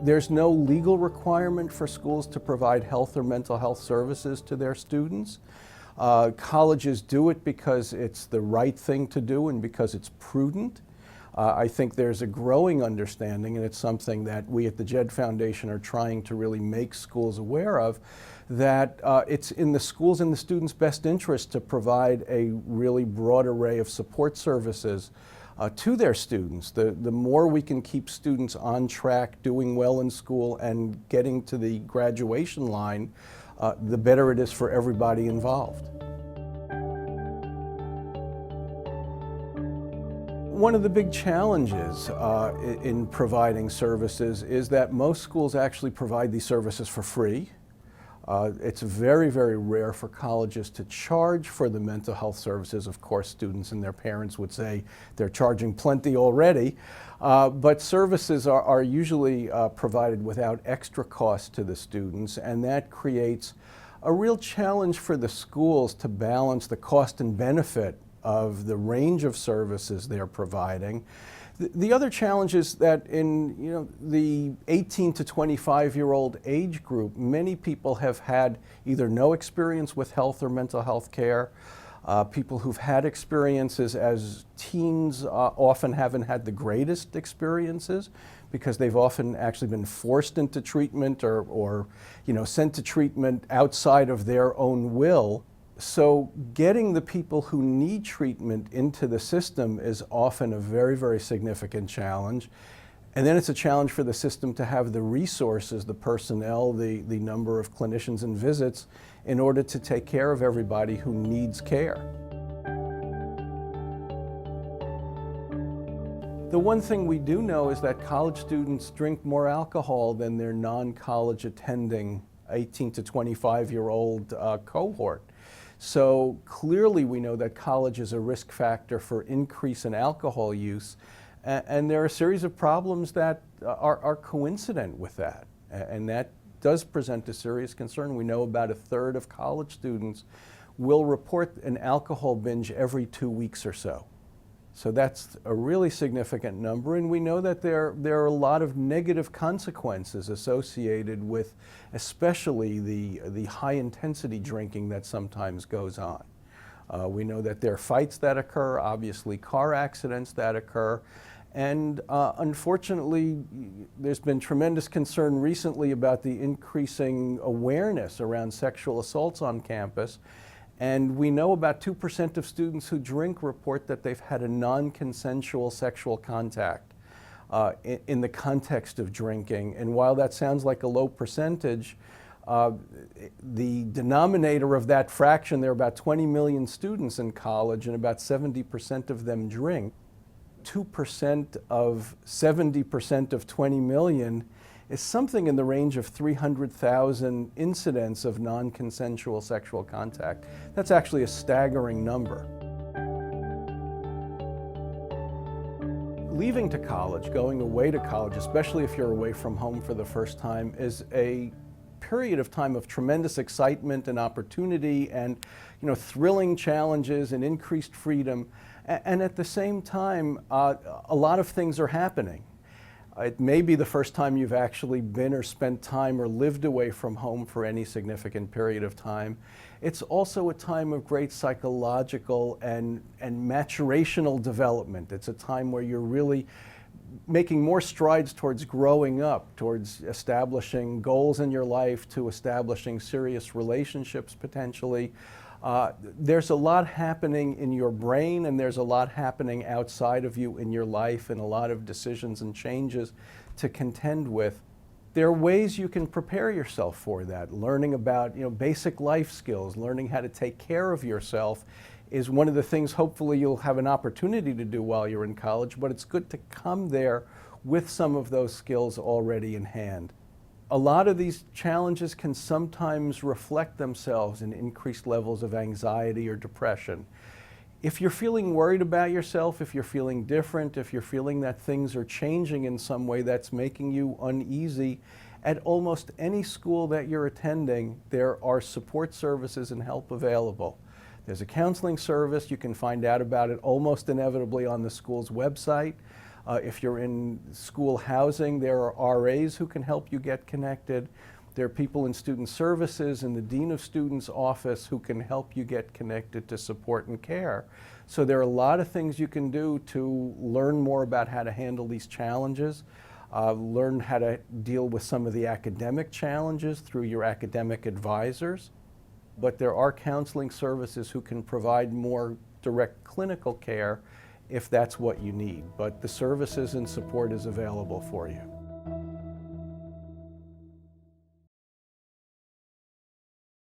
There's no legal requirement for schools to provide health or mental health services to their students. Colleges do it because it's the right thing to do and because it's prudent. I think there's a growing understanding, and it's something that we at the Jed Foundation are trying to really make schools aware of, that it's in the schools and the students' best interest to provide a really broad array of support services to their students. The more we can keep students on track, doing well in school, and getting to the graduation line, the better it is for everybody involved. One of the big challenges in providing services is that most schools actually provide these services for free. It's very, very rare for colleges to charge for the mental health services. Of course, students and their parents would say they're charging plenty already, but services are usually provided without extra cost to the students, and that creates a real challenge for the schools to balance the cost and benefit of the range of services they're providing. The other challenge is that in the 18 to 25-year-old age group, many people have had either no experience with health or mental health care. People who've had experiences as teens often haven't had the greatest experiences because they've often actually been forced into treatment or sent to treatment outside of their own will. So getting the people who need treatment into the system is often a very, very significant challenge. And then it's a challenge for the system to have the resources, the personnel, the number of clinicians and visits in order to take care of everybody who needs care. The one thing we do know is that college students drink more alcohol than their non-college attending 18 to 25-year-old cohort. So clearly we know that college is a risk factor for increase in alcohol use, and there are a series of problems that are coincident with that, and that does present a serious concern. We know about 1/3 of college students will report an alcohol binge every 2 weeks or so. So that's a really significant number, and we know that there are a lot of negative consequences associated with especially the high-intensity drinking that sometimes goes on. We know that there are fights that occur, obviously car accidents that occur, and unfortunately there's been tremendous concern recently about the increasing awareness around sexual assaults on campus. And we know about 2% of students who drink report that they've had a non-consensual sexual contact in the context of drinking. And while that sounds like a low percentage, the denominator of that fraction, there are about 20 million students in college and about 70% of them drink. 2% of 70% of 20 million is something in the range of 300,000 incidents of non-consensual sexual contact. That's actually a staggering number. Leaving to college, going away to college, especially if you're away from home for the first time, is a period of time of tremendous excitement and opportunity and thrilling challenges and increased freedom. And at the same time, a lot of things are happening. It may be the first time you've actually been or spent time or lived away from home for any significant period of time. It's also a time of great psychological and maturational development. It's a time where you're really making more strides towards growing up, towards establishing goals in your life, to establishing serious relationships potentially. There's a lot happening in your brain, and there's a lot happening outside of you in your life, and a lot of decisions and changes to contend with. There are ways you can prepare yourself for that. Learning about basic life skills, learning how to take care of yourself is one of the things hopefully you'll have an opportunity to do while you're in college, but it's good to come there with some of those skills already in hand. A lot of these challenges can sometimes reflect themselves in increased levels of anxiety or depression. If you're feeling worried about yourself, if you're feeling different, if you're feeling that things are changing in some way that's making you uneasy, at almost any school that you're attending, there are support services and help available. There's a counseling service. You can find out about it almost inevitably on the school's website. If you're in school housing, there are RAs who can help you get connected. There are people in student services in the Dean of Students office who can help you get connected to support and care. So there are a lot of things you can do to learn more about how to handle these challenges, learn how to deal with some of the academic challenges through your academic advisors. But there are counseling services who can provide more direct clinical care if that's what you need. But the services and support is available for you.